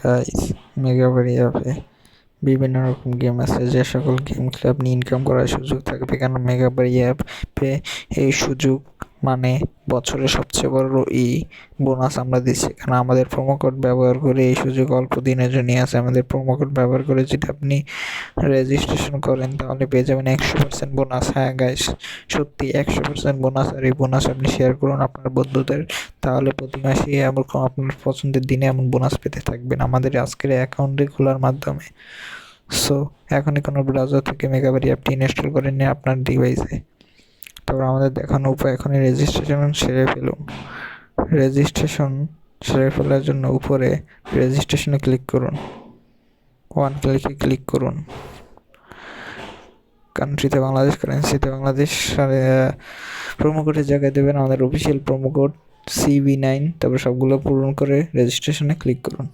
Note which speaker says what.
Speaker 1: Guys, মেগাবারি অ্যাপে বিভিন্ন রকম গেম আছে, যে সকল গেম খেলে আপনি ইনকাম করার সুযোগ থাকবে। কেন মেগাবারি অ্যাপে এই সুযোগ মানে বছরের সবচেয়ে বড় বোনাস আমরা দিচ্ছি। কারণ আমাদের প্রোমো কোড ব্যবহার করে এই সুযোগ অল্প দিনের জন্যই আছে। আমাদের প্রোমো কোড ব্যবহার করে যদি আপনি রেজিস্ট্রেশন করেন তাহলে পেয়ে যাবেন 100% বোনাস। হ্যাঁ গাইস, সত্যি 100% বোনাস। আর এই বোনাস আপনি শেয়ার করুন আপনার বন্ধুদের, তাহলে প্রতি মাসে আপনার পছন্দের দিনে এমন বোনাস পেতে থাকবেন আমাদের আজকের অ্যাকাউন্টে খোলার মাধ্যমে। সো এখনই কোনো ব্রাউজার থেকে মেগাবারি অ্যাপটি ইনস্টল করে নিয়ে আপনার ডিভাইসে, তারপর আমাদের দেখানো উপায় এখনই রেজিস্ট্রেশন সেরে ফেলুন। রেজিস্ট্রেশন সেরে ফেলার জন্য উপরে রেজিস্ট্রেশনে ক্লিক করুন, ওয়ান ক্লিকে ক্লিক করুন। কান্ট্রিতে বাংলাদেশ, কারেন্সিতে বাংলাদেশ, প্রোমো কোডের জায়গায় দেবেন আমাদের অফিসিয়াল প্রোমো কোড CV9। তারপর সবগুলো পূরণ করে রেজিস্ট্রেশনে ক্লিক করুন।